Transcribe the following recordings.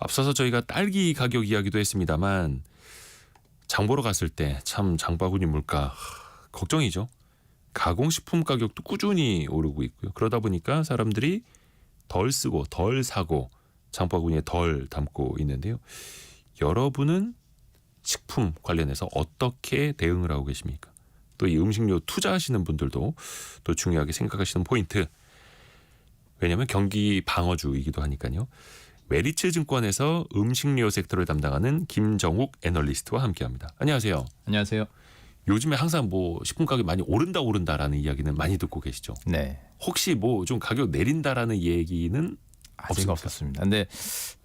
앞서서 저희가 딸기 가격 이야기도 했습니다만 장 보러 갔을 때 참 장바구니 물가 걱정이죠. 가공식품 가격도 꾸준히 오르고 있고요. 그러다 보니까 사람들이 덜 쓰고 덜 사고 장바구니에 덜 담고 있는데요. 여러분은 식품 관련해서 어떻게 대응을 하고 계십니까? 또 이 음식료 투자하시는 분들도 또 중요하게 생각하시는 포인트. 왜냐하면 경기 방어주이기도 하니까요. 메리츠 증권에서 음식료 섹터를 담당하는 김정욱 애널리스트와 함께합니다. 안녕하세요. 안녕하세요. 요즘에 항상 뭐 식품 가격 많이 오른다라는 이야기는 많이 듣고 계시죠? 네. 혹시 뭐 좀 가격 내린다라는 얘기는 아직 없었습니다. 근데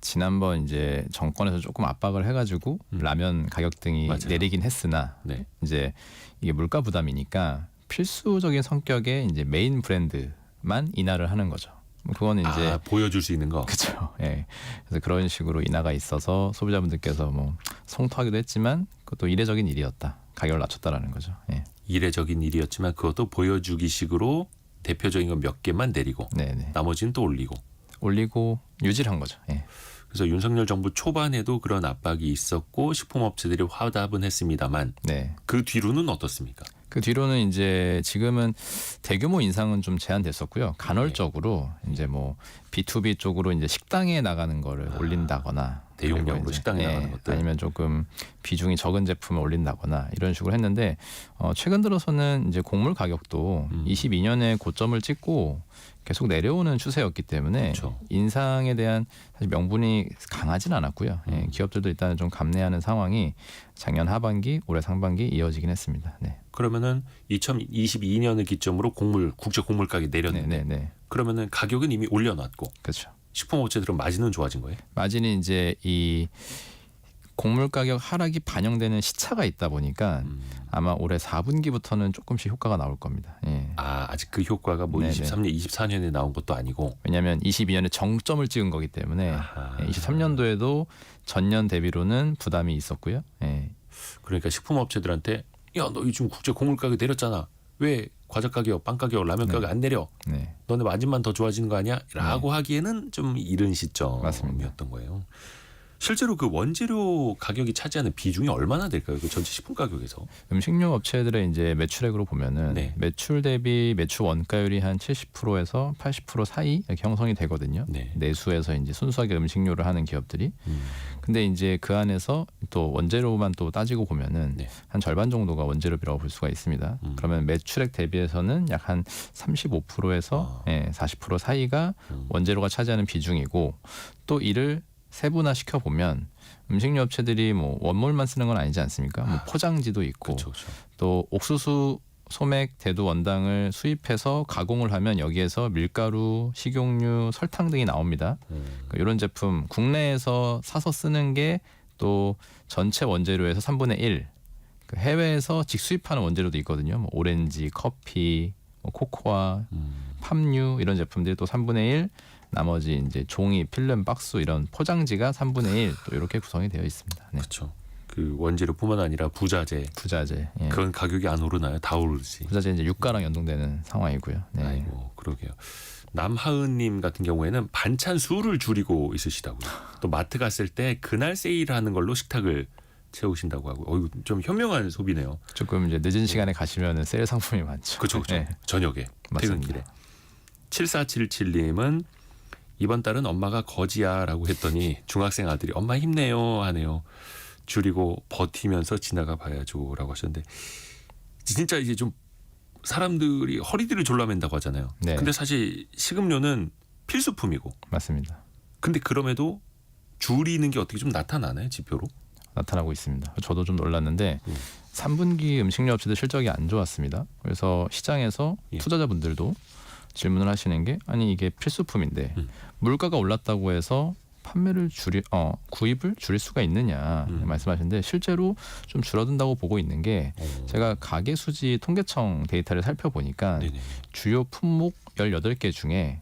지난번 이제 정권에서 조금 압박을 해가지고 라면 가격 등이 맞아요. 내리긴 했으나 네. 이제 이게 물가 부담이니까 필수적인 성격의 이제 메인 브랜드만 인하를 하는 거죠. 그거는 이제 보여줄 수 있는 거. 그렇죠. 예. 그래서 그런 식으로 인하가 있어서 소비자분들께서 뭐 성토하기도 했지만 그것도 이례적인 일이었다. 가격을 낮췄다라는 거죠. 예. 이례적인 일이었지만 그것도 보여주기식으로 대표적인 건 몇 개만 내리고 네네. 나머지는 또 올리고 유지를 한 거죠. 예. 그래서 윤석열 정부 초반에도 그런 압박이 있었고 식품업체들이 화답은 했습니다만 네. 그 뒤로는 어떻습니까? 그 뒤로는 이제 지금은 대규모 인상은 좀 제한됐었고요. 간헐적으로 이제 뭐 B2B 쪽으로 이제 식당에 나가는 거를 올린다거나 대용량으로 그리고 이제, 식당에 나가는 것들. 아니면 조금 비중이 적은 제품을 올린다거나 이런 식으로 했는데 최근 들어서는 이제 곡물 가격도 22년에 고점을 찍고 계속 내려오는 추세였기 때문에 그렇죠. 인상에 대한 사실 명분이 강하진 않았고요. 예, 기업들도 일단은 좀 감내하는 상황이 작년 하반기, 올해 상반기 이어지긴 했습니다. 네. 그러면은 2022년을 기점으로 국제 곡물 가격이 내렸는데 네. 그러면은 가격은 이미 올려놨고 그렇죠. 식품업체들은 마진은 좋아진 거예요? 마진이 이제 이 곡물 가격 하락이 반영되는 시차가 있다 보니까 아마 올해 4분기부터는 조금씩 효과가 나올 겁니다. 예. 아직 그 효과가 뭐 네네. 23년, 24년에 나온 것도 아니고. 왜냐하면 22년에 정점을 찍은 거기 때문에 아하. 23년도에도 전년 대비로는 부담이 있었고요. 예. 그러니까 식품업체들한테 야, 너 요즘 국제 곡물 가격 내렸잖아. 왜 과자 가격, 빵 가격, 라면 가격 안 내려? 네. 너네 마진만 더 좋아지는 거 아니야? 라고 하기에는 좀 이른 맞습니다. 시점이었던 거예요. 실제로 그 원재료 가격이 차지하는 비중이 얼마나 될까요? 그 전체 식품 가격에서? 음식료 업체들의 이제 매출액으로 보면은 네. 매출 대비 매출 원가율이 한 70%에서 80% 사이 이렇게 형성이 되거든요. 네. 내수에서 이제 순수하게 음식료를 하는 기업들이. 근데 이제 그 안에서 또 원재료만 또 따지고 보면은 네. 한 절반 정도가 원재료비라고 볼 수가 있습니다. 그러면 매출액 대비해서는 약 한 35%에서 40% 사이가 원재료가 차지하는 비중이고 또 이를 세분화 시켜 보면 음식료 업체들이 뭐 원물만 쓰는 건 아니지 않습니까? 뭐 포장지도 있고 그렇죠. 또 옥수수 소맥 대두 원당을 수입해서 가공을 하면 여기에서 밀가루, 식용유, 설탕 등이 나옵니다. 그러니까 이런 제품 국내에서 사서 쓰는 게 또 전체 원재료에서 3분의 1. 그 해외에서 직수입하는 원재료도 있거든요. 뭐 오렌지, 커피, 뭐 코코아, 팜유 이런 제품들이 또 3분의 1. 나머지 이제 종이, 필름, 박스 이런 포장지가 3분의 1 또 이렇게 구성이 되어 있습니다. 네. 그렇죠. 그 원재료뿐만 아니라 부자재. 부자재. 예. 그건 가격이 안 오르나요? 다 오르지. 부자재 이제 유가랑 연동되는 상황이고요. 네. 아이고 그러게요. 남하은님 같은 경우에는 반찬 수를 줄이고 있으시다고요. 또 마트 갔을 때 그날 세일하는 걸로 식탁을 채우신다고 하고, 좀 현명한 소비네요. 조금 이제 늦은 시간에 가시면은 세일 상품이 많죠. 그렇죠. 네. 저녁에 맞습니다. 퇴근길에. 7477님은 이번 달은 엄마가 거지야라고 했더니 중학생 아들이 엄마 힘내요 하네요. 줄이고 버티면서 지나가 봐야죠라고 하셨는데 진짜 이제 좀 사람들이 허리들을 졸라맨다고 하잖아요. 네. 근데 사실 식음료는 필수품이고. 맞습니다. 근데 그럼에도 줄이는 게 어떻게 좀 나타나나요, 지표로? 나타나고 있습니다. 저도 좀 놀랐는데 3분기 음식료 업체들 실적이 안 좋았습니다. 그래서 시장에서 예. 투자자분들도 질문을 하시는 게 아니 이게 필수품인데 물가가 올랐다고 해서 판매를 구입을 줄일 수가 있느냐 말씀하시는데 실제로 좀 줄어든다고 보고 있는 게 제가 가계수지 통계청 데이터를 살펴보니까 네네. 주요 품목 18개 중에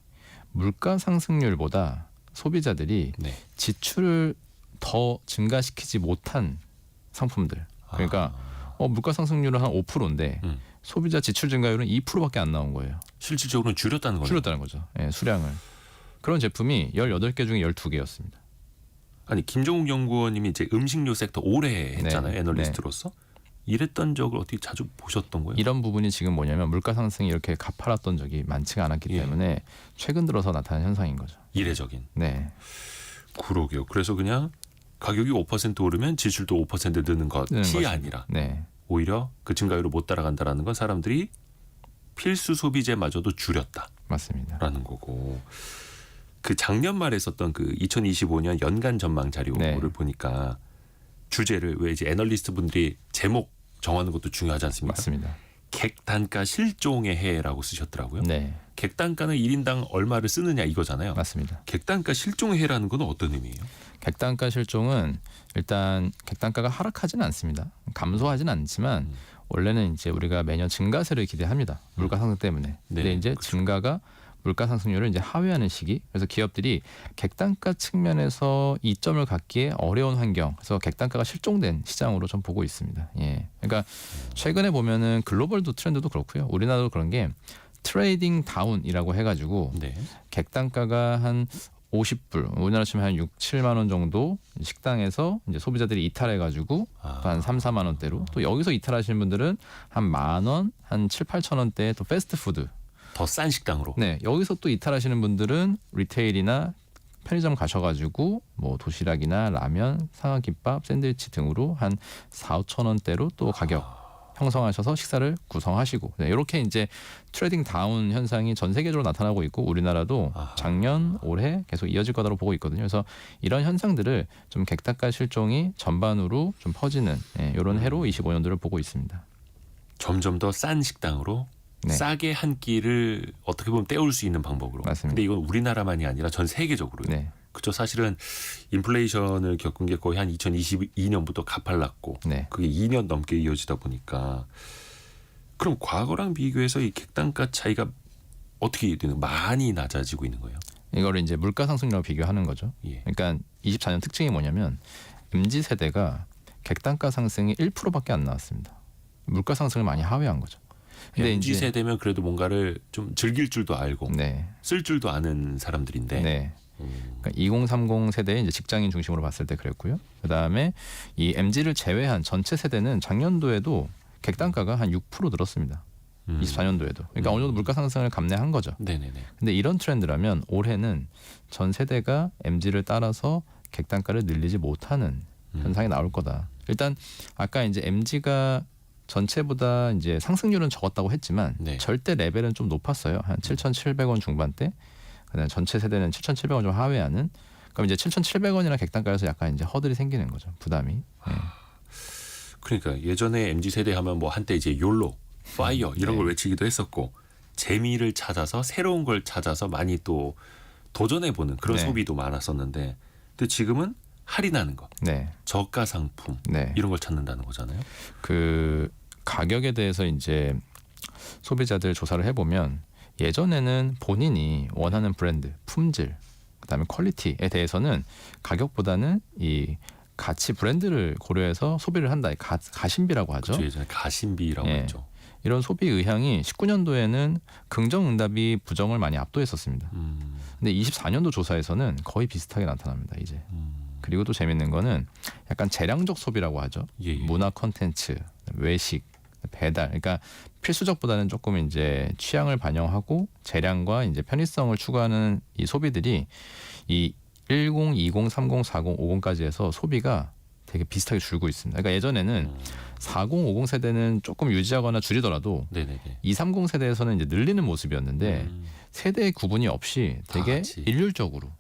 물가 상승률보다 소비자들이 네. 지출을 더 증가시키지 못한 상품들. 그러니까 물가 상승률은 한 5%인데 소비자 지출 증가율은 2%밖에 안 나온 거예요. 실질적으로는 줄였다는 거죠. 줄였다는 거죠. 예, 수량을. 그런 제품이 18개 중에 12개였습니다. 아니 김종욱 연구원님이 이제 음식료 섹터 오래 했잖아요. 네. 애널리스트로서. 이랬던 적을 어떻게 자주 보셨던 거예요? 이런 부분이 지금 뭐냐면 물가 상승이 이렇게 가팔랐던 적이 많지가 않았기 예. 때문에 최근 들어서 나타난 현상인 거죠. 이례적인. 네, 그러게요. 그래서 그냥 가격이 5% 오르면 지출도 5% 느는 것이 것입니다. 아니라 네, 오히려 그 증가율을 못 따라간다라는 건 사람들이 필수 소비재마저도 줄였다라는 맞습니다. 거고. 그 작년 말에 썼던 그 2025년 연간 전망 자료를 네. 보니까 주제를 왜 이제 애널리스트 분들이 제목 정하는 것도 중요하지 않습니까? 맞습니다. 객단가 실종의 해라고 쓰셨더라고요. 네, 객단가는 1인당 얼마를 쓰느냐 이거잖아요. 맞습니다. 객단가 실종의 해라는 건 어떤 의미예요? 객단가 실종은 일단 객단가가 하락하지는 않습니다. 감소하지는 않지만 원래는 이제 우리가 매년 증가세를 기대합니다. 물가 상승 때문에. 근데 네, 이제 그렇죠. 증가가 물가 상승률을 이제 하회하는 시기. 그래서 기업들이 객단가 측면에서 이점을 갖기에 어려운 환경. 그래서 객단가가 실종된 시장으로 좀 보고 있습니다. 예. 그러니까 최근에 보면은 글로벌도 트렌드도 그렇고요. 우리나라도 그런 게 트레이딩 다운이라고 해가지고 네. 객단가가 한 50불, 우리나라 치면 한 6, 7만 원 정도 식당에서 이제 소비자들이 이탈해가지고 또 한 3, 4만 원대로 또 여기서 이탈하시는 분들은 한 만 원, 한 7, 8천 원대 또 패스트푸드. 더 싼 식당으로. 네, 여기서 또 이탈하시는 분들은 리테일이나 편의점 가셔가지고 뭐 도시락이나 라면, 상하김밥, 샌드위치 등으로 한 4, 5천 원대로 또 가격 형성하셔서 식사를 구성하시고 네, 이렇게 이제 트레이딩 다운 현상이 전 세계적으로 나타나고 있고 우리나라도 작년, 올해 계속 이어질 거다로 보고 있거든요. 그래서 이런 현상들을 좀 객단가 실종이 전반으로 좀 퍼지는 이런 해로 25년도를 보고 있습니다. 점점 더 싼 식당으로 네. 싸게 한 끼를 어떻게 보면 때울 수 있는 방법으로. 맞습니다. 근데 이건 우리나라만이 아니라 전 세계적으로요. 네, 그렇죠. 사실은 인플레이션을 겪은 게 거의 한 2022년부터 가팔랐고 네. 그게 2년 넘게 이어지다 보니까 그럼 과거랑 비교해서 이 객단가 차이가 어떻게 되는 많이 낮아지고 있는 거예요? 이거를 이제 물가 상승률하고 비교하는 거죠. 예. 그러니까 24년 특징이 뭐냐면 MZ 세대가 객단가 상승이 1%밖에 안 나왔습니다. 물가 상승을 많이 하회한 거죠. 근데 MZ 이제 세대면 그래도 뭔가를 좀 즐길 줄도 알고 네, 쓸 줄도 아는 사람들인데 네. 그러니까 2030 세대의 이제 직장인 중심으로 봤을 때 그랬고요. 그 다음에 이 MZ를 제외한 전체 세대는 작년도에도 객단가가 한 6% 늘었습니다. 24년도에도. 그러니까 어느 정도 물가 상승을 감내한 거죠. 네네네. 근데 이런 트렌드라면 올해는 전 세대가 MZ를 따라서 객단가를 늘리지 못하는 현상이 나올 거다. 일단 아까 이제 MZ가 전체보다 이제 상승률은 적었다고 했지만 네. 절대 레벨은 좀 높았어요. 한 7,700원 중반대. 그다음 전체 세대는 7,700원 좀 하회하는. 그럼 이제 7,700원이나 객단가에서 약간 이제 허들이 생기는 거죠. 부담이. 네. 그러니까 예전에 MZ 세대 하면 뭐 한때 이제 욜로, 파이어 이런 네. 걸 외치기도 했었고 재미를 찾아서 새로운 걸 찾아서 많이 또 도전해보는 그런 네. 소비도 많았었는데, 근데 지금은 할인하는 것, 네. 저가 상품 네. 이런 걸 찾는다는 거잖아요. 그 가격에 대해서 이제 소비자들 조사를 해보면 예전에는 본인이 원하는 브랜드, 품질, 그다음에 퀄리티에 대해서는 가격보다는 이 가치 브랜드를 고려해서 소비를 한다. 가심비라고 하죠. 그렇죠. 예전에 가심비라고 예. 했죠. 이런 소비 의향이 19년도에는 긍정 응답이 부정을 많이 압도했었습니다. 근데 24년도 조사에서는 거의 비슷하게 나타납니다. 이제. 그리고 또 재밌는 거는 약간 재량적 소비라고 하죠. 예, 예. 문화 콘텐츠, 외식, 배달. 그러니까 필수적보다는 조금 이제 취향을 반영하고 재량과 이제 편의성을 추구하는 이 소비들이 이 10, 20, 30, 40, 50까지 해서 소비가 되게 비슷하게 줄고 있습니다. 그러니까 예전에는 40, 50 세대는 조금 유지하거나 줄이더라도 네네네. 2, 30 세대에서는 이제 늘리는 모습이었는데 세대의 구분이 없이 되게 같이. 일률적으로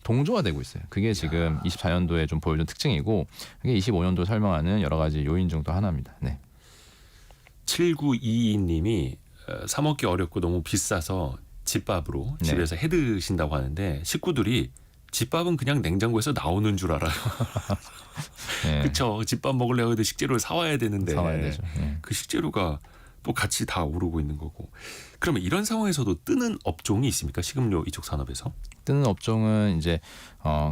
동조화되고 있어요. 그게 지금 24년도에 좀 보여준 특징이고 그게 25년도 설명하는 여러 가지 요인 중 또 하나입니다. 네. 7922님이 사 먹기 어렵고 너무 비싸서 집밥으로 네. 집에서 해 드신다고 하는데 식구들이 집밥은 그냥 냉장고에서 나오는 줄 알아요. 네. 그렇죠. 집밥 먹으려고 해도 식재료를 사와야 되는데 사와야 되죠. 네. 그 식재료가 또 같이 다 오르고 있는 거고. 그러면 이런 상황에서도 뜨는 업종이 있습니까? 식음료 이쪽 산업에서? 뜨는 업종은 이제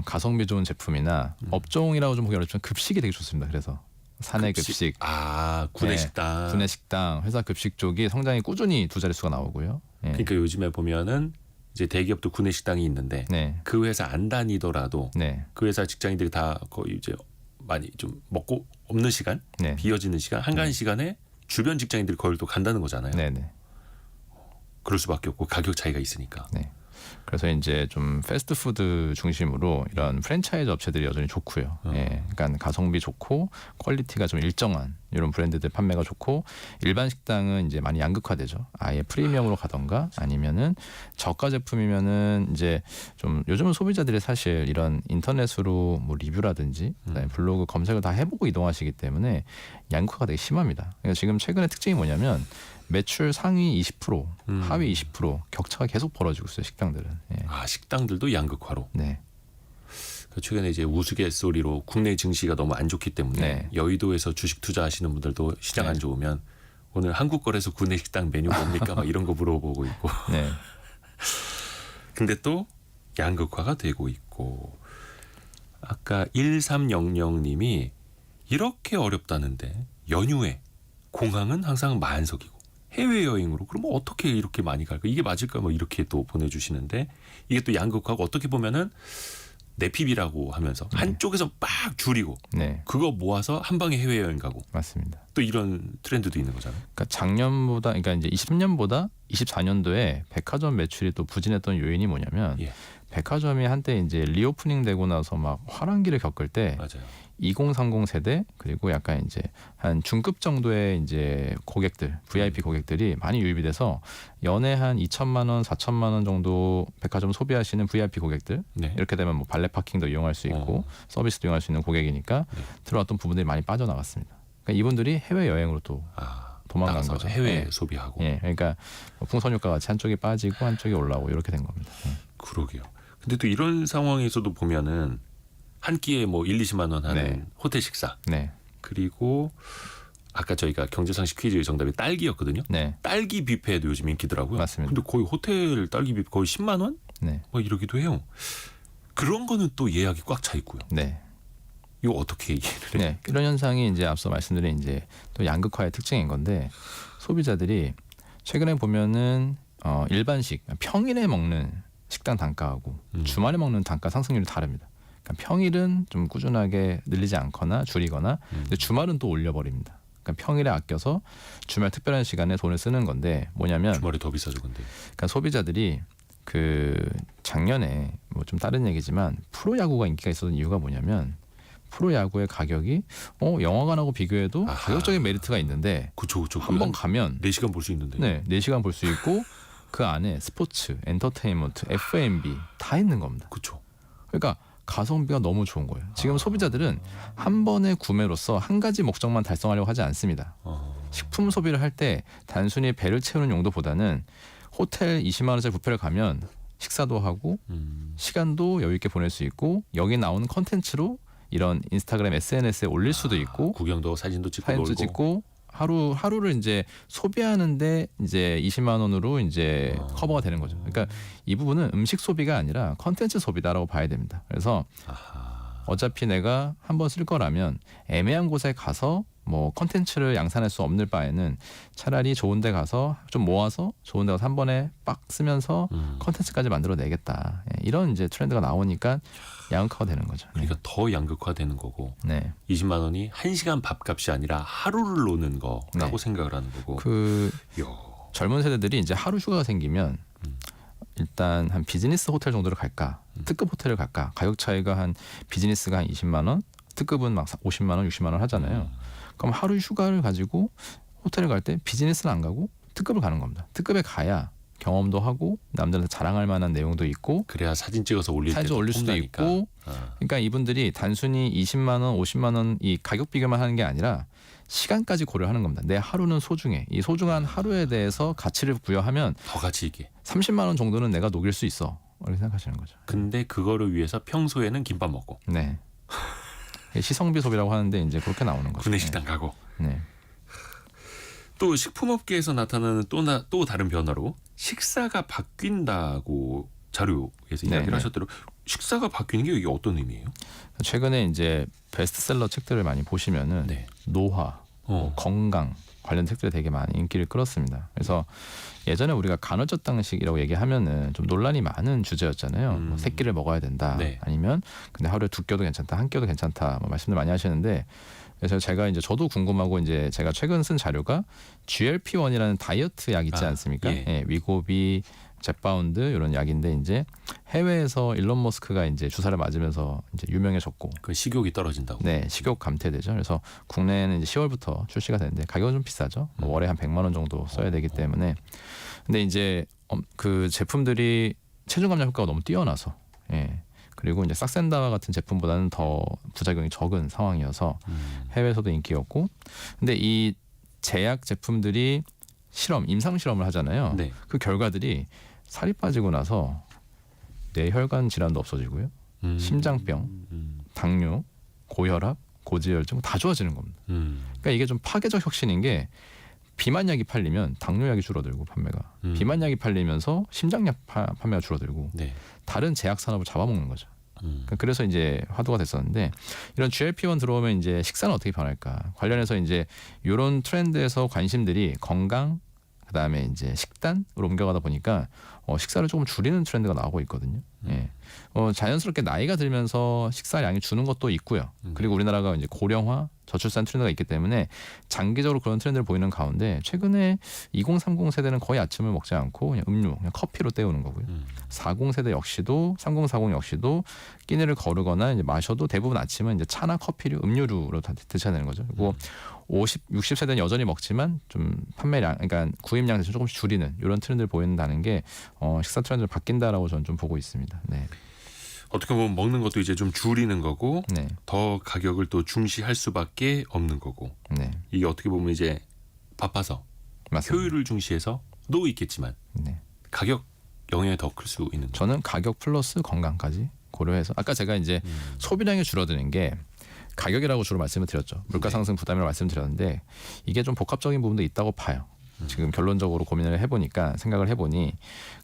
가성비 좋은 제품이나 업종이라고 좀 보기 어렵지만 급식이 되게 좋습니다. 그래서 사내 급식, 구내식당. 구내식당, 회사 급식 쪽이 성장이 꾸준히 두 자릿수가 나오고요. 예. 그러니까 요즘에 보면은 이제 대기업도 구내 식당이 있는데 네. 그 회사 안 다니더라도 네. 그 회사 직장인들이 다 거의 이제 많이 좀 먹고 없는 시간, 네. 비어지는 시간, 한가한 시간에 주변 직장인들이 거길 또 간다는 거잖아요. 네. 네. 그럴 수밖에 없고 가격 차이가 있으니까. 네. 그래서 이제 좀 패스트푸드 중심으로 이런 프랜차이즈 업체들이 여전히 좋고요. 예, 그러니까 가성비 좋고 퀄리티가 좀 일정한 이런 브랜드들 판매가 좋고 일반 식당은 이제 많이 양극화되죠. 아예 프리미엄으로 가던가 아니면은 저가 제품이면은 이제 좀 요즘은 소비자들이 사실 이런 인터넷으로 뭐 리뷰라든지 그다음에 블로그 검색을 다 해보고 이동하시기 때문에 양극화가 되게 심합니다. 그러니까 지금 최근에 특징이 뭐냐면 매출 상위 20%, 하위 20% 격차가 계속 벌어지고 있어요. 식당들은. 예. 아 식당들도 양극화로. 네. 최근에 이제 우스갯소리로 국내 증시가 너무 안 좋기 때문에 네. 여의도에서 주식 투자하시는 분들도 시장 안 좋으면 오늘 한국 거래소 구내 식당 메뉴 뭡니까? 막 이런 거 물어보고 있고. 네. 근데 또 양극화가 되고 있고 아까 1300님이 이렇게 어렵다는데 연휴에 공항은 항상 만석이고 해외여행으로 그러면 어떻게 이렇게 많이 갈까? 이게 맞을까? 뭐 이렇게 또 보내주시는데 이게 또 양극화고 어떻게 보면은 내피비라고 하면서 한쪽에서 빡 줄이고 네. 그거 모아서 한 방에 해외여행 가고 맞습니다. 또 이런 트렌드도 있는 거잖아요. 그러니까 작년보다 그러니까 이제 23년보다 24년도에 백화점 매출이 또 부진했던 요인이 뭐냐면 예. 백화점이 한때 이제 리오프닝 되고 나서 막 화랑기를 겪을 때 맞아요. 2030 세대 그리고 약간 이제 한 중급 정도의 이제 고객들 VIP 고객들이 많이 유입이 돼서 연에 한 2천만 원, 4천만 원 정도 백화점 소비하시는 VIP 고객들 네. 이렇게 되면 뭐 발레 파킹도 이용할 수 있고 서비스도 이용할 수 있는 고객이니까 네. 들어왔던 부분들이 많이 빠져나갔습니다. 그러니까 이분들이 해외 여행으로 또 도망간 나가서 거죠. 해외 네. 소비하고. 예, 그러니까 뭐 풍선효과 같이 한쪽이 빠지고 한쪽이 올라오고 이렇게 된 겁니다. 그러게요. 근데 또 이런 상황에서도 보면은 한 끼에 뭐 1, 20만 원 하는 네. 호텔 식사 네, 그리고 아까 저희가 경제상식 퀴즈의 정답이 딸기였거든요. 네, 딸기 뷔페도 요즘 인기더라고요. 맞습니다. 근데 거의 호텔 딸기 뷔페 거의 10만 원? 네, 뭐 이러기도 해요. 그런 거는 또 예약이 꽉 차 있고요. 네. 이거 어떻게 이해를 해요? 네, 이런 현상이 이제 앞서 말씀드린 이제 또 양극화의 특징인 건데 소비자들이 최근에 보면은 일반식 평일에 먹는 식당 단가하고 주말에 먹는 단가 상승률이 다릅니다. 그러니까 평일은 좀 꾸준하게 늘리지 않거나 줄이거나 근데 주말은 또 올려버립니다. 그러니까 평일에 아껴서 주말 특별한 시간에 돈을 쓰는 건데 뭐냐면 주말에 더 비싸죠, 근데. 그러니까 소비자들이 그 작년에 뭐 좀 다른 얘기지만 프로야구가 인기가 있었던 이유가 뭐냐면 프로야구의 가격이 영화관하고 비교해도 아하. 가격적인 메리트가 있는데 그쵸. 한번 가면 4시간 볼 수 있는데. 네, 4시간 볼 수 있고 그 안에 스포츠, 엔터테인먼트, F&B 다 있는 겁니다. 그쵸. 그러니까 가성비가 너무 좋은 거예요. 지금 소비자들은 한 번의 구매로서 한 가지 목적만 달성하려고 하지 않습니다. 식품 소비를 할 때 단순히 배를 채우는 용도보다는 호텔 20만 원짜리 뷔페를 가면 식사도 하고 시간도 여유 있게 보낼 수 있고 여기 나오는 컨텐츠로 이런 인스타그램 SNS에 올릴 수도 있고 구경도 사진도 찍고 사진도 놀고. 찍고 하루를 이제 소비하는데 이제 20만 원으로 이제 커버가 되는 거죠. 그러니까 이 부분은 음식 소비가 아니라 컨텐츠 소비다라고 봐야 됩니다. 그래서 어차피 내가 한번 쓸 거라면 애매한 곳에 가서 뭐 컨텐츠를 양산할 수 없는 바에는 차라리 좋은 데 가서 좀 모아서 좋은 데 가서 한 번에 빡 쓰면서 컨텐츠까지 만들어 내겠다. 이런 이제 트렌드가 나오니까 양극화가 되는 거죠. 그러니까 더 양극화되는 거고. 네. 20만 원이 1시간 밥값이 아니라 하루를 노는 거라고 네. 생각을 하는 거고. 그 이야. 젊은 세대들이 이제 하루 휴가가 생기면 일단 한 비즈니스 호텔 정도를 갈까, 특급 호텔을 갈까. 가격 차이가 한 비즈니스가 한 20만 원, 특급은 막 50만 원, 60만 원 하잖아요. 그럼 하루 휴가를 가지고 호텔을 갈 때 비즈니스는 안 가고 특급을 가는 겁니다. 특급에 가야 경험도 하고 남들한테 자랑할 만한 내용도 있고 그래야 사진 찍어서 올릴 사진 때도 올릴 수도 폼나니까. 있고 그러니까 이분들이 단순히 20만 원, 50만 원 이 가격 비교만 하는 게 아니라 시간까지 고려하는 겁니다. 내 하루는 소중해. 이 소중한 하루에 대해서 가치를 부여하면 더 가치 있게. 30만 원 정도는 내가 녹일 수 있어. 이렇게 생각하시는 거죠. 근데 그거를 위해서 평소에는 김밥 먹고 네. 시성비 소비라고 하는데 이제 그렇게 나오는 거죠. 구내식당 가고. 네. 또 식품업계에서 나타나는 또 다른 변화로 식사가 바뀐다고 자료에서 이야기를 네. 하셨더라고요. 식사가 바뀌는 게 이게 어떤 의미예요? 최근에 이제 베스트셀러 책들을 많이 보시면은 네. 노화, 뭐 건강, 관련 책들이 되게 많이 인기를 끌었습니다. 그래서 예전에 우리가 간헐적당식이라고 얘기하면은 좀 논란이 많은 주제였잖아요. 뭐 새끼를 먹어야 된다. 네. 아니면 근데 하루에 2끼도 괜찮다, 1끼도 괜찮다. 뭐 말씀들 많이 하시는데 그래서 제가 이제 저도 궁금하고 이제 제가 최근 쓴 자료가 GLP-1이라는 다이어트 약 있지 않습니까? 예. 예, 위고비, 젯바운드 이런 약인데 이제 해외에서 일론 머스크가 이제 주사를 맞으면서 이제 유명해졌고, 그 식욕이 떨어진다고. 네, 식욕 감퇴되죠. 그래서 국내에는 이제 10월부터 출시가 되는데 가격은 좀 비싸죠. 뭐 월에 한 100만 원 정도 써야 되기 때문에. 근데 이제 그 제품들이 체중 감량 효과가 너무 뛰어나서, 예. 그리고 이제 싹센다와 같은 제품보다는 더 부작용이 적은 상황이어서 해외에서도 인기였고, 근데 이 제약 제품들이 임상 실험을 하잖아요. 네. 그 결과들이 살이 빠지고 나서 뇌혈관 질환도 없어지고요, 심장병, 당뇨, 고혈압, 고지혈증 다 좋아지는 겁니다. 그러니까 이게 좀 파괴적 혁신인 게 비만약이 팔리면 당뇨약이 줄어들고 판매가, 비만약이 팔리면서 심장약 판매가 줄어들고 네. 다른 제약 산업을 잡아먹는 거죠. 그래서 이제 화두가 됐었는데, 이런 GLP-1 들어오면 이제 식사는 어떻게 변할까 관련해서 이제 이런 트렌드에서 관심들이 건강, 그다음에 이제 식단으로 옮겨가다 보니까 식사를 조금 줄이는 트렌드가 나오고 있거든요. 예. 자연스럽게 나이가 들면서 식사량이 주는 것도 있고요. 그리고 우리나라가 이제 고령화, 저출산 트렌드가 있기 때문에 장기적으로 그런 트렌드를 보이는 가운데, 최근에 2030 세대는 거의 아침을 먹지 않고 그냥 음료, 그냥 커피로 때우는 거고요. 40 세대 역시도, 3040 역시도 끼니를 거르거나 이제 마셔도 대부분 아침은 이제 차나 커피류, 음료류로 다 대체가 되는 거죠. 그리고 50, 60 세대는 여전히 먹지만 좀 판매량, 그러니까 구입량 대신 조금씩 줄이는 이런 트렌드를 보인다는 게 식사 트렌드를 바뀐다라고 저는 좀 보고 있습니다. 네. 어떻게 보면 먹는 것도 이제 좀 줄이는 거고, 네. 더 가격을 또 중시할 수밖에 없는 거고. 네. 이게 어떻게 보면 이제 바빠서 맞습니다. 효율을 중시해서도 있겠지만 네. 가격 영향이 더 클 수 있는 거죠. 저는 가격 플러스 건강까지 고려해서, 아까 제가 이제 소비량이 줄어드는 게 가격이라고 주로 말씀을 드렸죠. 물가 상승 부담이라고 말씀드렸는데 이게 좀 복합적인 부분도 있다고 봐요. 지금 결론적으로 고민을 해보니까, 생각을 해보니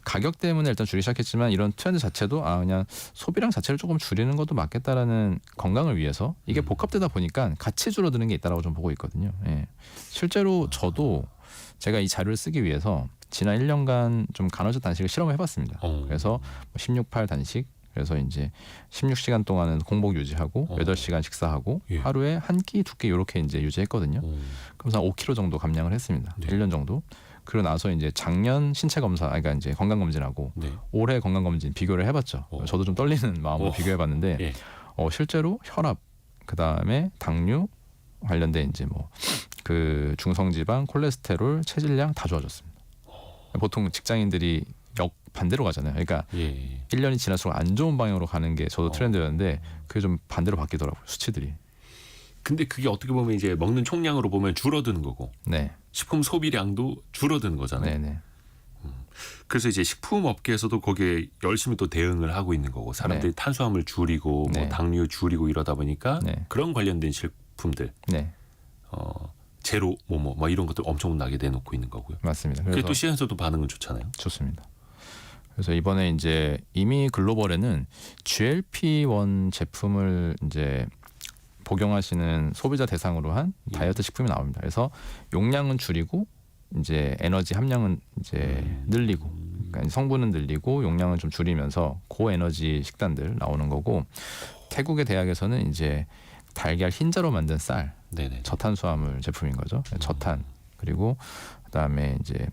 가격 때문에 일단 줄이기 시작했지만 이런 트렌드 자체도 그냥 소비량 자체를 조금 줄이는 것도 맞겠다라는, 건강을 위해서 이게 복합되다 보니까 같이 줄어드는 게 있다라고 좀 보고 있거든요. 예. 실제로 저도 제가 이 자료를 쓰기 위해서 지난 1년간 좀 간헐적 단식을 실험을 해봤습니다. 그래서 16-8 단식, 그래서 이제 16시간 동안은 공복 유지하고 8시간 식사하고 예. 하루에 한 끼, 2끼 이렇게 이제 유지했거든요. 그래서 한 5kg 정도 감량을 했습니다. 네. 1년 정도. 그러고 나서 이제 작년 신체 검사, 그러니까 이제 건강 검진하고 네. 올해 건강 검진 비교를 해봤죠. 저도 좀 떨리는 마음으로 비교해봤는데 예. 실제로 혈압, 그 다음에 당뇨 관련된 이제 뭐 그 중성지방, 콜레스테롤, 체질량 다 좋아졌습니다. 보통 직장인들이 반대로 가잖아요. 그러니까 예. 1년이 지날수록 안 좋은 방향으로 가는 게 저도 트렌드였는데 그게 좀 반대로 바뀌더라고요, 수치들이. 근데 그게 어떻게 보면 이제 먹는 총량으로 보면 줄어드는 거고, 네, 식품 소비량도 줄어드는 거잖아요. 네, 네, 그래서 이제 식품 업계에서도 거기에 열심히 또 대응을 하고 있는 거고, 사람들이 탄수화물 줄이고 네. 뭐 당류 줄이고 이러다 보니까 네. 그런 관련된 식품들 네, 제로 뭐 이런 것들 엄청나게 내놓고 있는 거고요. 맞습니다. 그게 그래서 또 시장에서도 반응은 좋잖아요. 좋습니다. 그래서 이번에 이제 이미 글로벌에는 GLP-1 제품을 이제 복용하시는 소비자 대상으로 한 다이어트 식품이 나옵니다. 그래서 용량은 줄이고 이제 에너지 함량은 이제 늘리고, 그러니까 성분은 늘리고 용량은 좀 줄이면서 고에너지 식단들 나오는 거고, 태국의 대학에서는 이제 달걀 흰자로 만든 쌀, 네네. 저탄수화물 제품인 거죠. 저탄. 그리고 그다음에 이제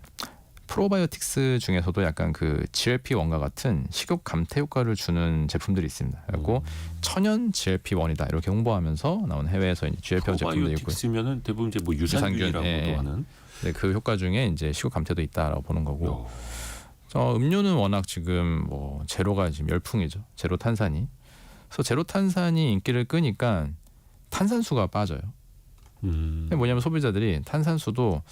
프로바이오틱스 중에서도 약간 그 GLP-1과 같은 식욕 감퇴 효과를 주는 제품들이 있습니다. 그리고 천연 GLP-1이다 이렇게 홍보하면서 나온 해외에서 GLP-1 제품도 있고, 프로바이오틱스면은 대부분 이제 뭐 유산균이라고도 예. 하는. 네, 그 효과 중에 이제 식욕 감퇴도 있다라고 보는 거고, 음료는 워낙 지금 뭐 제로가 지금 열풍이죠. 제로 탄산이. 그래서 제로 탄산이 인기를 끄니까 탄산수가 빠져요. 뭐냐면 소비자들이 탄산수도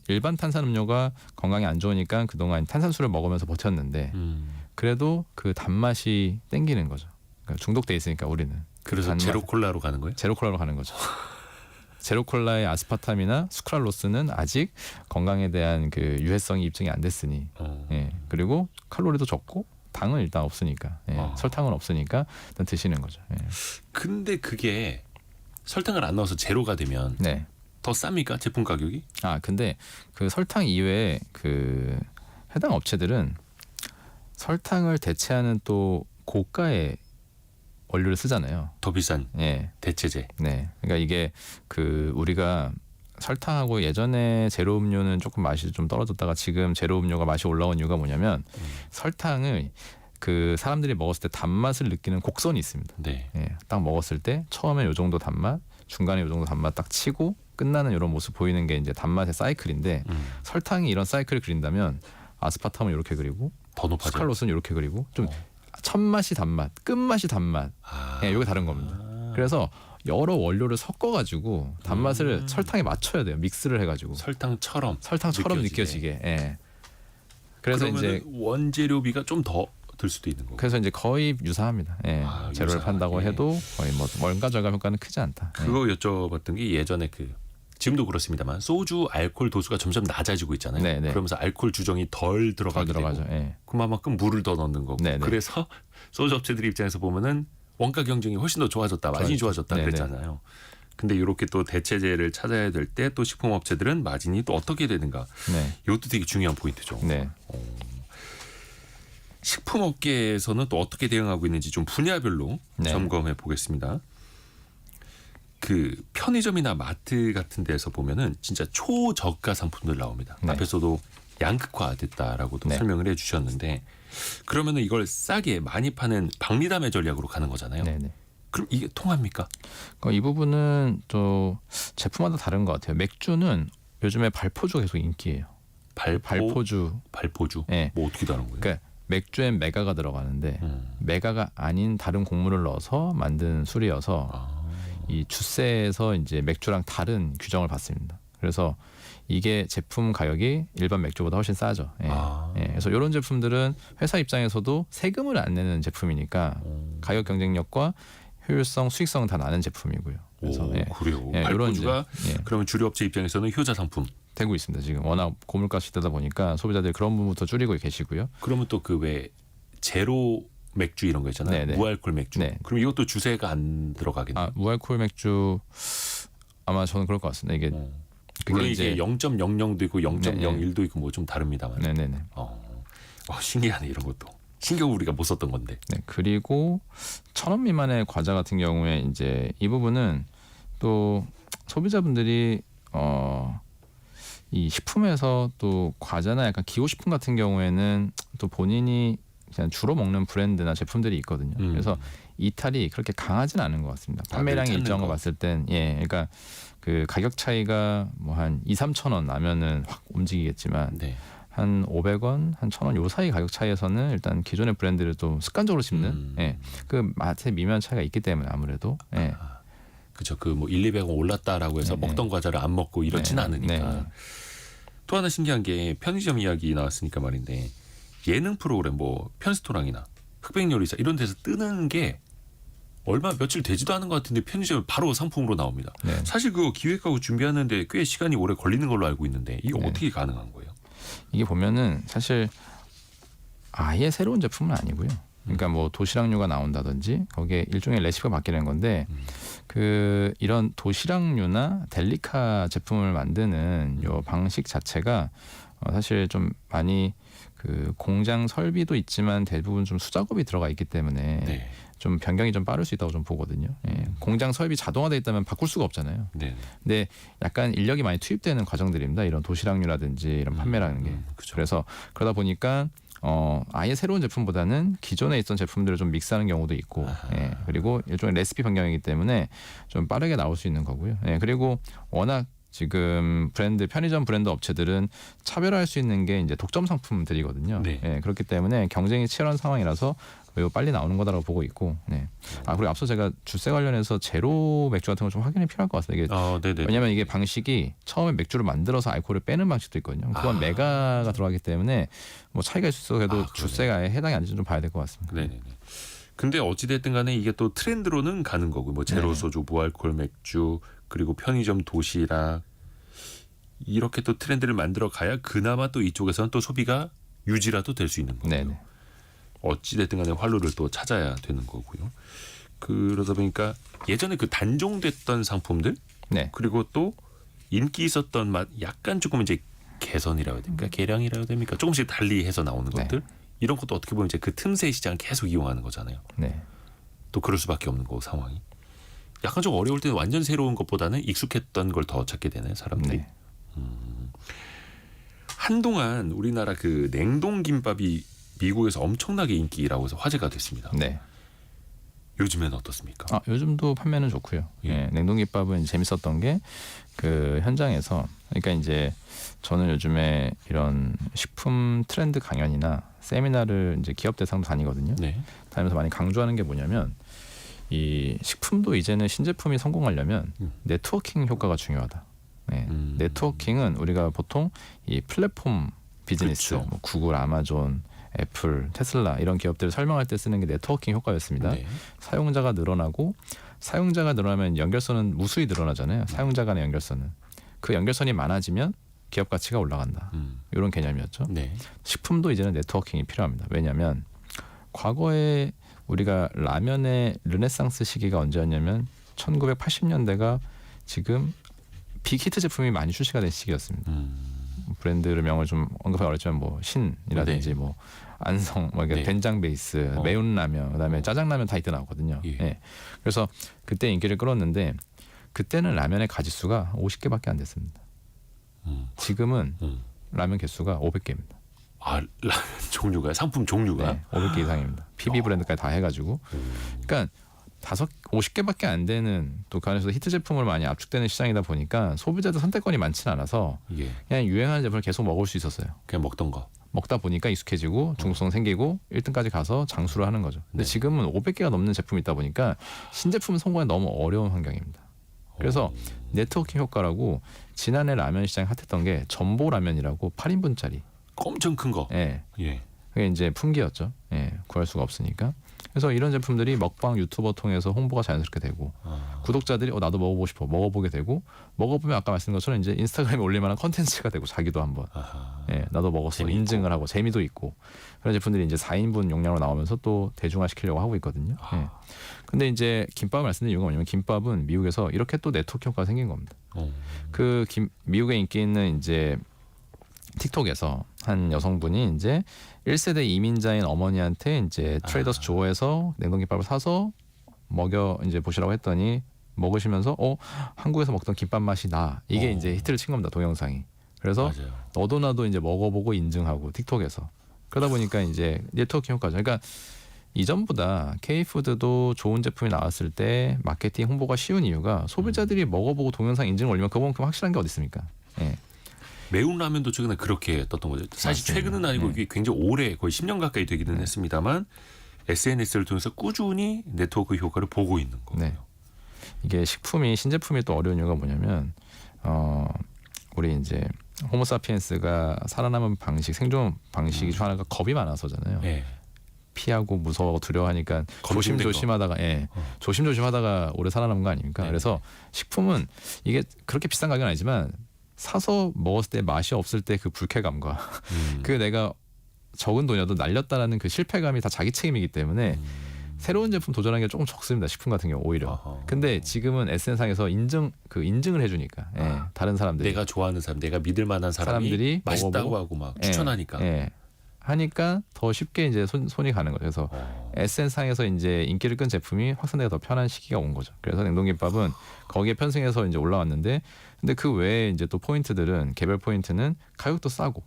일반 탄산 음료가 건강에 안 좋으니까 그동안 탄산수를 먹으면서 버텼는데 그래도 그 단맛이 땡기는 거죠. 그러니까 중독돼 있으니까 우리는. 그래서 단맛, 제로 콜라로 가는 거예요? 제로 콜라로 가는 거죠. 제로 콜라의 아스파탐이나 수크랄로스는 아직 건강에 대한 그 유해성이 입증이 안 됐으니, 예. 그리고 칼로리도 적고 당은 일단 없으니까, 설탕은 없으니까 일단 드시는 거죠. 예. 근데 그게 설탕을 안 넣어서 제로가 되면 네, 더 쌉니까? 제품 가격이? 근데 그 설탕 이외에 그 해당 업체들은 설탕을 대체하는 또 고가의 원료를 쓰잖아요. 더 비싼 예. 대체제. 네. 그러니까 이게 그 우리가 설탕하고 예전에 제로 음료는 조금 맛이 좀 떨어졌다가 지금 제로 음료가 맛이 올라온 이유가 뭐냐면 설탕을 그 사람들이 먹었을 때 단맛을 느끼는 곡선이 있습니다. 네. 예. 딱 먹었을 때 처음에 요 정도 단맛, 중간에 요 정도 단맛 딱 치고 끝나는 이런 모습 보이는 게 이제 단맛의 사이클인데 설탕이 이런 사이클을 그린다면 아스파탐은 이렇게 그리고 더 높아져. 스칼롯은 이렇게 그리고 좀 첫 맛이 단맛, 끝맛이 단맛. 예, 이게 다른 겁니다. 그래서 여러 원료를 섞어가지고 단맛을 설탕에 맞춰야 돼요. 믹스를 해가지고 설탕처럼 느껴지게. 예. 그래서 이제 원재료비가 좀 더 들 수도 있는 거고. 그래서 이제 거의 유사합니다. 예. 재료를 유사. 판다고 예. 해도 거의 뭐 원가 절감 효과는 크지 않다. 예. 그거 여쭤봤던 게 예전에 그 지금도 그렇습니다만 소주 알코올 도수가 점점 낮아지고 있잖아요. 네네. 그러면서 알코올 주정이 덜 덜 들어가게 들어가죠. 되고 예. 그만큼 물을 더 넣는 거고. 네네. 그래서 소주 업체들 입장에서 보면은 원가 경쟁이 훨씬 더 좋아졌다, 마진이 좋아졌다 네네. 그랬잖아요. 근데 이렇게 또 대체제를 찾아야 될 때 또 식품 업체들은 마진이 또 어떻게 되는가. 네. 이것도 되게 중요한 포인트죠. 네. 식품업계에서는 또 어떻게 대응하고 있는지 좀 분야별로 네. 점검해 보겠습니다. 그 편의점이나 마트 같은 데서 보면은 진짜 초저가 상품들 나옵니다. 네. 앞에서도 양극화됐다라고도 네. 설명을 해주셨는데 그러면은 이걸 싸게 많이 파는 박리담의 전략으로 가는 거잖아요. 네. 네. 그럼 이게 통합니까? 이 부분은 또 제품마다 다른 것 같아요. 맥주는 요즘에 발포주 계속 인기예요. 발포주. 발포주. 예. 뭐 어떻게 다른 거예요? 그러니까 맥주엔 메가가 들어가는데 메가가 아닌 다른 곡물을 넣어서 만든 술이어서 이 주세에서 이제 맥주랑 다른 규정을 받습니다. 그래서 이게 제품 가격이 일반 맥주보다 훨씬 싸죠. 예. 예. 그래서 이런 제품들은 회사 입장에서도 세금을 안 내는 제품이니까 가격 경쟁력과 효율성, 수익성 다 나는 제품이고요. 그래서 오, 예. 그래요. 예, 발포주가 예. 그러면 주류업체 입장에서는 효자 상품. 되고 있습니다. 지금 워낙 고물가 시대다 보니까 소비자들이 그런 부분부터 줄이고 계시고요. 그러면 또 그 왜 제로 맥주 이런 거 있잖아요. 네네. 무알콜 맥주. 네. 그럼 이것도 주세가 안 들어가겠네요. 무알콜 맥주 아마 저는 그럴 것 같습니다. 이게 물론 그게 이게 이제 0.00도 있고 0.01도 있고 뭐 좀 다릅니다만. 네네네. 신기하네 이런 것도. 신경 우리가 못 썼던 건데. 네. 그리고 1,000원 미만의 과자 같은 경우에 이제 이 부분은 또 소비자분들이 이 식품에서 또 과자나 약간 기호식품 같은 경우에는 또 본인이 그냥 주로 먹는 브랜드나 제품들이 있거든요. 그래서 이탈이 그렇게 강하진 않은 것 같습니다. 판매량이 일정한 거 봤을 땐 그러니까 그 가격 차이가 뭐 한 2, 3천 원 나면은 확 움직이겠지만 네. 한 500원, 한 1,000원 요 사이 가격 차이에서는 일단 기존의 브랜드를 또 습관적으로 씹는 그 맛의 미묘한 차이가 있기 때문에 아무래도 그죠. 그 뭐 1, 200원 올랐다라고 해서 네. 먹던 과자를 안 먹고 이렇진 네. 않으니까. 네. 또 하나 신기한 게 편의점 이야기 나왔으니까 말인데 예능 프로그램 뭐 편스토랑이나 흑백요리사 이런 데서 뜨는 게 얼마 며칠 되지도 않은 것 같은데 편의점에 바로 상품으로 나옵니다. 네. 사실 그거 기획하고 준비하는데 꽤 시간이 오래 걸리는 걸로 알고 있는데 이게 네. 어떻게 가능한 거예요? 이게 보면은 사실 아예 새로운 제품은 아니고요. 그러니까 뭐 도시락류가 나온다든지 거기에 일종의 레시피가 바뀌는 건데 그 이런 도시락류나 델리카 제품을 만드는 요 방식 자체가 사실 좀 많이 그 공장 설비도 있지만 대부분 좀 수작업이 들어가 있기 때문에 네. 좀 변경이 좀 빠를 수 있다고 좀 보거든요. 공장 설비 자동화돼 있다면 바꿀 수가 없잖아요. 네. 근데 약간 인력이 많이 투입되는 과정들입니다. 이런 도시락류라든지 이런 판매라는 게. 그죠. 그래서 그러다 보니까 아예 새로운 제품보다는 기존에 있던 제품들을 좀 믹스하는 경우도 있고, 그리고 일종의 레시피 변경이기 때문에 좀 빠르게 나올 수 있는 거고요. 그리고 워낙 지금 편의점 브랜드 업체들은 차별화할 수 있는 게 이제 독점 상품들이거든요. 네. 그렇기 때문에 경쟁이 치열한 상황이라서 매우 빨리 나오는 거다라고 보고 있고. 그리고 앞서 제가 주세 관련해서 제로 맥주 같은 거 좀 확인이 필요할 것 같습니다. 이게 네네. 왜냐하면 이게 방식이 처음에 맥주를 만들어서 알코올을 빼는 방식도 있거든요. 그건 메가가 들어가기 때문에 뭐 차이가 있을 수 있어도 주세가 해당이 안 되는지 좀 봐야 될 것 같습니다. 네네네. 근데 어찌됐든 간에 이게 또 트렌드로는 가는 거고 뭐 제로 소주, 무알콜 맥주 그리고 편의점 도시락 이렇게 또 트렌드를 만들어 가야 그나마 또 이쪽에서는 또 소비가 유지라도 될 수 있는 거고요. 네네. 어찌됐든 간에 활로를 또 찾아야 되는 거고요. 그러다 보니까 예전에 그 단종됐던 상품들 네. 그리고 또 인기 있었던 맛 약간 조금 이제 개선이라고 해야 됩니까? 개량이라고 해야 됩니까? 조금씩 달리 해서 나오는 네. 것들 이런 것도 어떻게 보면 이제 그 틈새 시장을 계속 이용하는 거잖아요. 네. 또 그럴 수밖에 없는 거고 상황이. 약간 좀 어려울 때는 완전 새로운 것보다는 익숙했던 걸 더 찾게 되네 사람들이. 네. 한동안 우리나라 그 냉동 김밥이 미국에서 엄청나게 인기라고 해서 화제가 됐습니다. 네. 요즘엔 어떻습니까? 요즘도 판매는 좋고요. 예. 예, 냉동김밥은 재밌었던 게 그 현장에서 그러니까 이제 저는 요즘에 이런 식품 트렌드 강연이나 세미나를 이제 기업 대상도 다니거든요. 네. 다니면서 많이 강조하는 게 뭐냐면 이 식품도 이제는 신제품이 성공하려면 네트워킹 효과가 중요하다. 네. 네트워킹은 우리가 보통 이 플랫폼 비즈니스, 그렇죠. 뭐 구글, 아마존, 애플, 테슬라 이런 기업들을 설명할 때 쓰는 게 네트워킹 효과였습니다. 네. 사용자가 늘어나고 사용자가 늘어나면 연결선은 무수히 늘어나잖아요. 사용자 간의 연결선은. 그 연결선이 많아지면 기업 가치가 올라간다. 이런 개념이었죠. 네. 식품도 이제는 네트워킹이 필요합니다. 왜냐하면 과거에 우리가 라면의 르네상스 시기가 언제였냐면 1980년대가 지금 빅히트 제품이 많이 출시가 된 시기였습니다. 브랜드명을 좀 언급하기 어렵지만 뭐 신이라든지 네. 뭐 안성, 뭐 네. 된장 베이스, 매운 라면, 그다음에 짜장라면 다 이때 나오거든요. 예. 예. 그래서 그때 인기를 끌었는데 그때는 라면의 가짓수가 50개밖에 안 됐습니다. 지금은 라면 개수가 500개입니다. 아, 라면 종류가 상품 종류가 네, 500개 이상입니다. PB 브랜드까지 다 해가지고, 그러니까 50개밖에 안 되는 또 그 안에서 히트 제품을 많이 압축되는 시장이다 보니까 소비자들 선택권이 많지는 않아서 예. 그냥 유행하는 제품을 계속 먹을 수 있었어요. 그냥 먹던 거. 먹다 보니까 익숙해지고 중독성 생기고 1등까지 가서 장수를 하는 거죠. 근데 네. 지금은 500개가 넘는 제품이 있다 보니까 신제품 성공이 너무 어려운 환경입니다. 그래서 네트워킹 효과라고 지난해 라면 시장이 핫했던 게 전보 라면이라고 8인분짜리. 엄청 큰 거. 예. 예. 그게 이제 품귀였죠. 예. 구할 수가 없으니까. 그래서 이런 제품들이 먹방 유튜버 통해서 홍보가 자연스럽게 되고 구독자들이 나도 먹어보고 싶어 먹어보게 되고 먹어보면 아까 말씀드린 것처럼 이제 인스타그램에 올릴 만한 컨텐츠가 되고 자기도 한번 예, 나도 먹었어 재미있고. 인증을 하고 재미도 있고 그런 제품들이 이제 4인분 용량으로 나오면서 또 대중화시키려고 하고 있거든요. 예. 근데 이제 김밥 말씀드린 이유가 뭐냐면 김밥은 미국에서 이렇게 또 네트워크 효과가 생긴 겁니다. 미국에 인기 있는 이제 틱톡에서 한 여성분이 이제 1세대 이민자인 어머니한테 이제 트레이더스 조어에서 냉동김밥을 사서 먹여 이제 보시라고 했더니 먹으시면서 한국에서 먹던 김밥 맛이 나 이게 이제 히트를 친 겁니다. 동영상이. 그래서 맞아요. 너도 나도 이제 먹어보고 인증하고 틱톡에서 그러다 보니까 이제 네트워킹 효과죠. 그러니까 이전보다 K푸드도 좋은 제품이 나왔을 때 마케팅 홍보가 쉬운 이유가 소비자들이 먹어보고 동영상 인증을 올리면 그만큼 확실한 게 어디 있습니까? 예. 매운 라면도 최근에 그렇게 떴던 거죠. 사실 맞습니다. 최근은 아니고 네. 이게 굉장히 오래 거의 10년 가까이 되기는 했습니다만 SNS를 통해서 꾸준히 네트워크 효과를 보고 있는 거예요. 네. 이게 식품이 신제품이 또 어려운 이유가 뭐냐면 우리 이제 호모사피엔스가 살아남은 방식 생존 방식이 중 하나가 겁이 많아서잖아요. 네. 피하고 무서워하고 두려워하니까 검증된 조심조심하다가 조심조심하다가 오래 살아남은 거 아닙니까? 네. 그래서 식품은 이게 그렇게 비싼 가격은 아니지만 사서 먹었을 때 맛이 없을 때 그 불쾌감과 그 내가 적은 돈이어도 날렸다라는 그 실패감이 다 자기 책임이기 때문에 새로운 제품 도전하는 게 조금 적습니다. 식품 같은 경우 오히려. 어허. 근데 지금은 SN상에서 인증을 해주니까 다른 사람들이 내가 좋아하는 사람, 내가 믿을 만한 사람들이 맛있다고 먹어보고, 하고 막 추천하니까. 하니까 더 쉽게 이제 손이 가는 거죠. 그래서 SN상에서 이제 인기를 끈 제품이 확산되기가 더 편한 시기가 온 거죠. 그래서 냉동김밥은 거기에 편승해서 이제 올라왔는데, 근데 그 외에 이제 또 포인트들은 개별 포인트는 가격도 싸고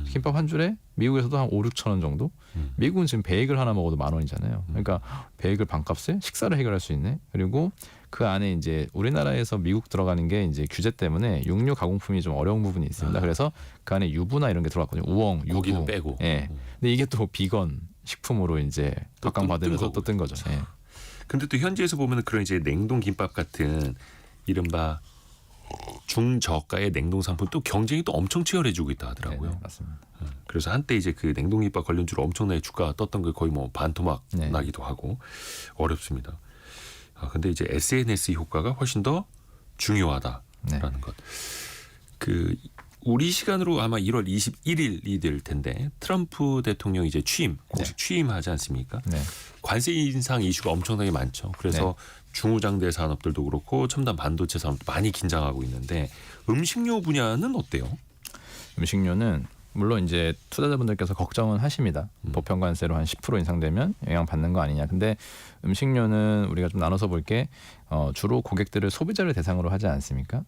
김밥 한 줄에 미국에서도 한 5-6천 원 정도. 미국은 지금 베이글 하나 먹어도 10,000원이잖아요. 그러니까 베이글 반값에 식사를 해결할 수 있네. 그리고 그 안에 이제 우리나라에서 미국 들어가는 게 이제 규제 때문에 육류 가공품이 좀 어려운 부분이 있습니다. 그래서 그 안에 유부나 이런 게 들어갔거든요. 우엉, 유부. 고기는 빼고. 예. 근데 이게 또 비건 식품으로 이제 또 각광받으면서 또 뜬 거죠. 예. 근데 또 현지에서 보면 그런 이제 냉동 김밥 같은 이른바 중저가의 냉동 상품 또 경쟁이 또 엄청 치열해지고 있다 하더라고요. 네, 맞습니다. 그래서 한때 이제 그 냉동 김밥 관련주로 엄청나게 주가가 떴던 게 거의 뭐 반토막 네. 나기도 하고 어렵습니다. 근데 이제 SNS 효과가 훨씬 더 중요하다라는 네. 것. 그 우리 시간으로 아마 1월 21일이 될 텐데 트럼프 대통령 이제 공식 취임하지 않습니까? 네. 관세 인상 이슈가 엄청나게 많죠. 그래서 중후장대 산업들도 그렇고 첨단 반도체 산업도 많이 긴장하고 있는데 음식료 분야는 어때요? 음식료는 물론 이제 투자자분들께서 걱정은 하십니다. 보편 관세로 한 10% 인상되면 영향 받는 거 아니냐. 근데 음식료는 우리가 좀 나눠서 볼게 주로 고객들을 소비자를 대상으로 하지 않습니까?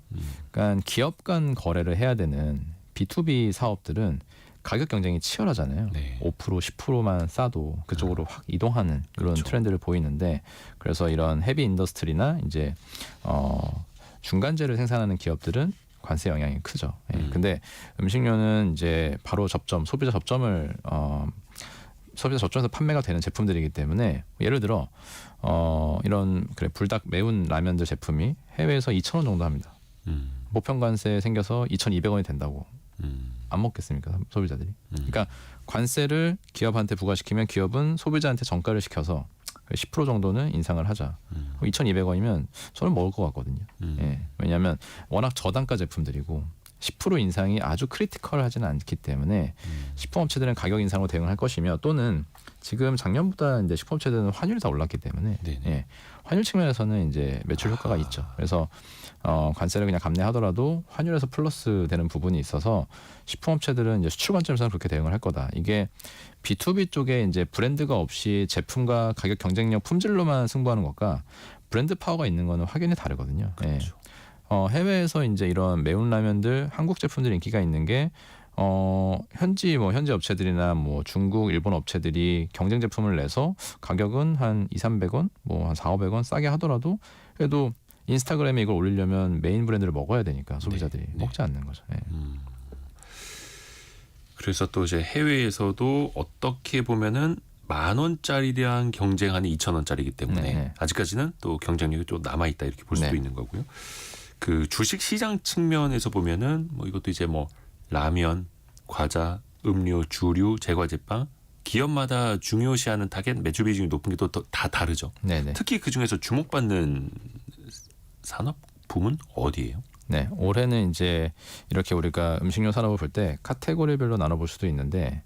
그러니까 기업 간 거래를 해야 되는 B2B 사업들은 가격 경쟁이 치열하잖아요. 네. 5% 10%만 싸도 그쪽으로 확 이동하는 그런 그렇죠. 트렌드를 보이는데 그래서 이런 헤비 인더스트리나 이제 중간재를 생산하는 기업들은 관세 영향이 크죠. 예. 근데 음식료는 이제 바로 소비자 접점에서 판매가 되는 제품들이기 때문에 예를 들어 이런 불닭 매운 라면들 제품이 해외에서 2,000원 정도 합니다. 보편 관세 생겨서 2,200원이 된다고 안 먹겠습니까 소비자들이? 그러니까 관세를 기업한테 부과시키면 기업은 소비자한테 정가를 시켜서 10% 정도는 인상을 하자. 2,200원이면 저는 먹을 것 같거든요. 예. 왜냐하면 워낙 저단가 제품들이고 10% 인상이 아주 크리티컬하지는 않기 때문에 식품업체들은 가격 인상으로 대응할 것이며 또는 지금 작년보다 이제 식품업체들은 환율이 다 올랐기 때문에 예. 환율 측면에서는 이제 매출 효과가 있죠. 그래서 관세를 그냥 감내하더라도 환율에서 플러스 되는 부분이 있어서 식품업체들은 이제 수출 관점에서는 그렇게 대응을 할 거다. 이게 B2B 쪽에 이제 브랜드가 없이 제품과 가격 경쟁력 품질로만 승부하는 것과 브랜드 파워가 있는 거는 확연히 다르거든요. 그렇죠. 예. 해외에서 이제 이런 매운 라면들 한국 제품들 인기가 있는 게 현지 업체들이나 중국, 일본 업체들이 경쟁 제품을 내서 가격은 한 200-300원, 한 400-500원 싸게 하더라도 그래도 인스타그램에 이걸 올리려면 메인 브랜드를 먹어야 되니까 소비자들이 먹지 않는 거죠. 예. 그래서 또 이제 해외에서도 어떻게 보면은 10,000원짜리랑 경쟁하는 2,000원짜리이기 때문에 네. 아직까지는 또 경쟁력이 또 남아 있다 이렇게 볼 수도 네. 있는 거고요. 그 주식 시장 측면에서 보면은 이것도 이제 라면, 과자, 음료, 주류, 제과제빵 기업마다 중요시하는 타겟 매출 비중이 높은 게 또 다 다르죠. 네네. 특히 그 중에서 주목받는 산업 부문 어디예요? 네, 올해는 이제 이렇게 우리가 음식료 산업을 볼 때 카테고리별로 나눠볼 수도 있는데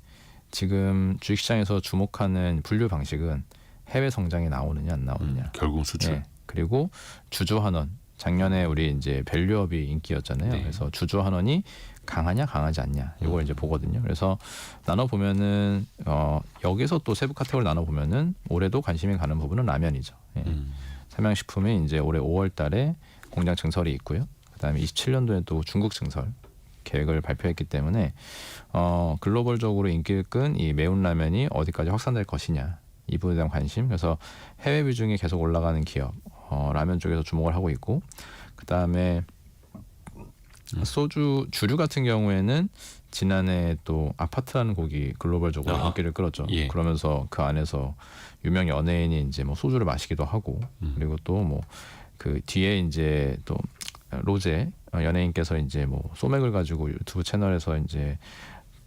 지금 주식시장에서 주목하는 분류 방식은 해외 성장이 나오느냐 안 나오느냐. 결국 수출. 네, 그리고 주주환원. 작년에 우리 이제 밸류업이 인기였잖아요. 네. 그래서 주주환원이 강하냐 강하지 않냐 이걸 이제 보거든요. 그래서 나눠 보면은 여기서 또 세부 카테고리 나눠 보면은 올해도 관심이 가는 부분은 라면이죠. 예. 삼양식품이 이제 올해 5월달에 공장 증설이 있고요. 그다음에 27년도에 또 중국 증설 계획을 발표했기 때문에 글로벌적으로 인기를 끈 이 매운 라면이 어디까지 확산될 것이냐 이 부분에 대한 관심. 그래서 해외 비중이 계속 올라가는 기업 라면 쪽에서 주목을 하고 있고 그다음에 소주 주류 같은 경우에는 지난해 또 아파트라는 곡이 글로벌적으로 인기를 끌었죠. 예. 그러면서 그 안에서 유명 연예인이 이제 소주를 마시기도 하고 그리고 또 그 뒤에 이제 또 로제 연예인께서 이제 소맥을 가지고 유튜브 채널에서 이제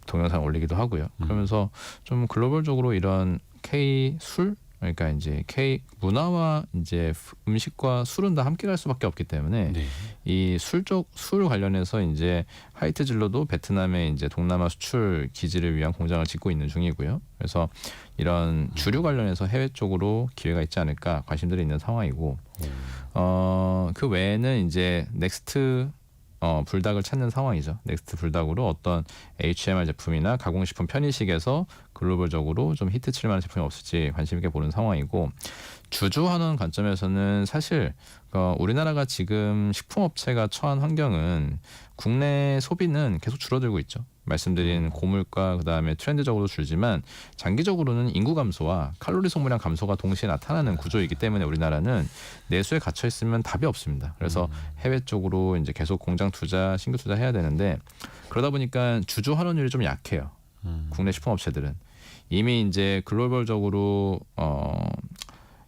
동영상 올리기도 하고요. 그러면서 좀 글로벌적으로 이런 K 술 그러니까 이제 K 문화와 이제 음식과 술은 다 함께 갈 수밖에 없기 때문에 네. 이 술 관련해서 이제 하이트진로도 베트남에 이제 동남아 수출 기지를 위한 공장을 짓고 있는 중이고요. 그래서 이런 주류 관련해서 해외 쪽으로 기회가 있지 않을까 관심들이 있는 상황이고 그 외에는 이제 넥스트 불닭을 찾는 상황이죠. 넥스트 불닭으로 어떤 HMR 제품이나 가공식품 편의식에서 글로벌적으로 좀 히트칠 만한 제품이 없을지 관심 있게 보는 상황이고 주주환원 관점에서는 사실 우리나라가 지금 식품업체가 처한 환경은 국내 소비는 계속 줄어들고 있죠. 말씀드린 고물가 그다음에 트렌드적으로 줄지만 장기적으로는 인구 감소와 칼로리 소모량 감소가 동시에 나타나는 구조이기 때문에 우리나라는 내수에 갇혀 있으면 답이 없습니다. 그래서 해외 쪽으로 이제 계속 공장 투자, 신규 투자 해야 되는데 그러다 보니까 주주 환원율이 좀 약해요. 국내 식품업체들은 이미 이제 글로벌적으로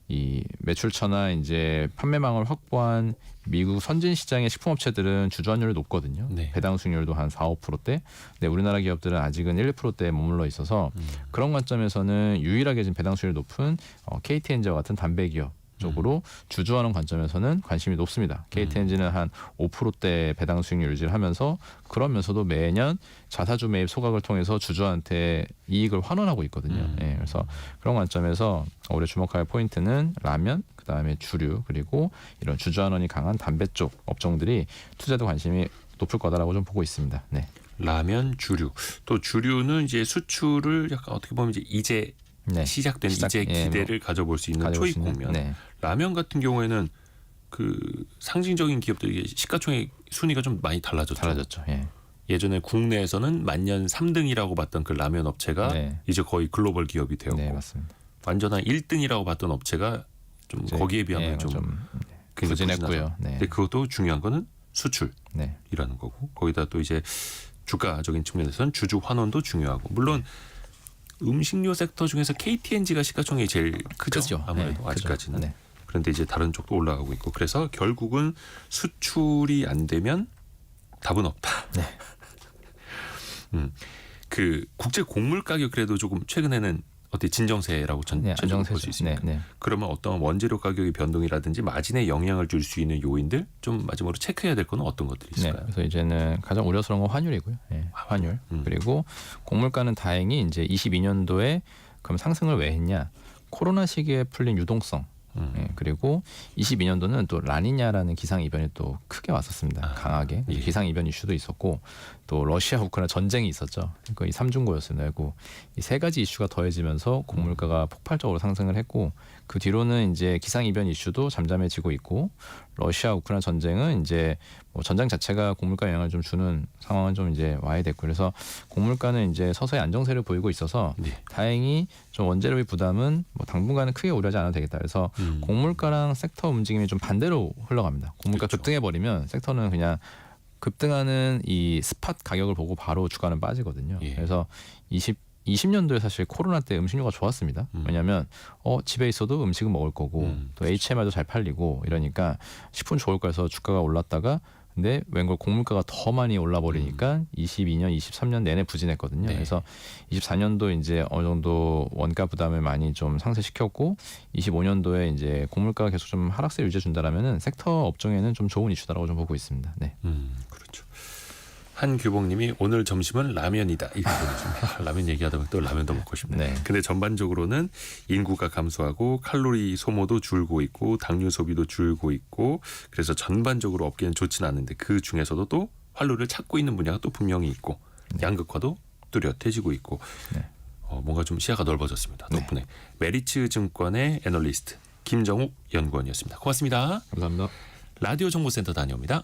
이 매출처나 이제 판매망을 확보한 미국 선진 시장의 식품업체들은 주주환율이 높거든요. 네. 배당 수익률도 한 4-5%대. 근데 우리나라 기업들은 아직은 1-2%대에 머물러 있어서 그런 관점에서는 유일하게 지금 배당 수익률이 높은 KTNG와 같은 담배 기업 쪽으로 주주환원 관점에서는 관심이 높습니다. KTNG는 한 5%대 배당 수익률 유지를 하면서 그러면서도 매년 자사주 매입 소각을 통해서 주주한테 이익을 환원하고 있거든요. 예, 그래서 그런 관점에서 올해 주목할 포인트는 라면, 그다음에 주류 그리고 이런 주주환원이 강한 담배 쪽 업종들이 투자도 관심이 높을 거다라고 좀 보고 있습니다. 네. 라면, 주류. 또 주류는 이제 수출을 약간 어떻게 보면 이제 네. 시작된 이제 기대를 가져볼 수 있는 가져볼 수 초입 있는, 국면. 네. 라면 같은 경우에는 그 상징적인 기업들 시가총액 순위가 좀 많이 달라졌죠. 달라졌죠. 예. 예전에 국내에서는 만년 3등이라고 봤던 그 라면 업체가 네. 이제 거의 글로벌 기업이 되었고 네, 맞습니다. 완전한 1등이라고 봤던 업체가 좀 이제, 거기에 비하면 예, 좀 굉장히 부진했고요. 부진하죠. 네. 근데 그것도 중요한 거는 수출이라는 네. 거고 거기다 또 이제 주가적인 측면에서는 주주 환원도 중요하고 물론 음식료 섹터 중에서 KTNG가 시가총액이 제일 크죠. 그죠. 아무래도 네, 아직까지는. 네. 그런데 이제 다른 쪽도 올라가고 있고 그래서 결국은 수출이 안 되면 답은 없다. 네. 그 국제 곡물 가격 그래도 조금 최근에는 어떻게 진정세라고 네, 전체적으로 볼 수 안정세죠. 있습니까? 네, 네. 그러면 어떤 원재료 가격의 변동이라든지 마진에 영향을 줄 수 있는 요인들 좀 마지막으로 체크해야 될 거는 어떤 것들이 네, 있을까요? 그래서 이제는 가장 우려스러운 건 환율이고요. 예, 환율. 그리고 곡물가는 다행히 이제 22년도에 그럼 상승을 왜 했냐? 코로나 시기에 풀린 유동성. 예, 그리고 22년도는 또 라니냐라는 기상 이변이 또 크게 왔었습니다. 강하게 예. 기상 이변 이슈도 있었고 또 러시아 우크라이나 전쟁이 있었죠. 그러니까 이 삼중고였습니다. 그리고 이 세 가지 이슈가 더해지면서 곡물가가 폭발적으로 상승을 했고 그 뒤로는 이제 기상 이변 이슈도 잠잠해지고 있고 러시아 우크라이나 전쟁은 이제 뭐 전쟁 자체가 곡물가에 영향을 좀 주는 상황은 좀 이제 와야 됐고 그래서 곡물가는 이제 서서히 안정세를 보이고 있어서 네. 다행히 좀 원재료의 부담은 뭐 당분간은 크게 우려하지 않아도 되겠다. 그래서 곡물가랑 섹터 움직임이 좀 반대로 흘러갑니다. 곡물가 그렇죠. 급등해 버리면 섹터는 그냥 급등하는 이 스팟 가격을 보고 바로 주가는 빠지거든요. 예. 그래서 20년도에 사실 코로나 때 음식료가 좋았습니다. 왜냐하면 집에 있어도 음식은 먹을 거고 또 HMR도 잘 팔리고 이러니까 식품 좋을 거해서 주가가 올랐다가 근데 웬걸 곡물가가 더 많이 올라 버리니까 22년, 23년 내내 부진했거든요. 네. 그래서 24년도 이제 어느 정도 원가 부담을 많이 좀 상쇄시켰고 25년도에 이제 곡물가가 계속 좀 하락세 유지해 준다라면은 섹터 업종에는 좀 좋은 이슈다라고 좀 보고 있습니다. 네. 그렇죠. 한규봉님이 오늘 점심은 라면이다 이렇게 보내줍니다. 라면 얘기하다 보면 또 라면도 먹고 싶네요. 네. 근데 전반적으로는 인구가 감소하고 칼로리 소모도 줄고 있고 당류 소비도 줄고 있고 그래서 전반적으로 업계는 좋지는 않은데 그 중에서도 또 활로를 찾고 있는 분야가 또 분명히 있고 양극화도 뚜렷해지고 있고 네. 뭔가 좀 시야가 넓어졌습니다. 덕분에 메리츠 증권의 애널리스트 김정욱 연구원이었습니다. 고맙습니다. 감사합니다. 라디오 정보센터 다녀옵니다.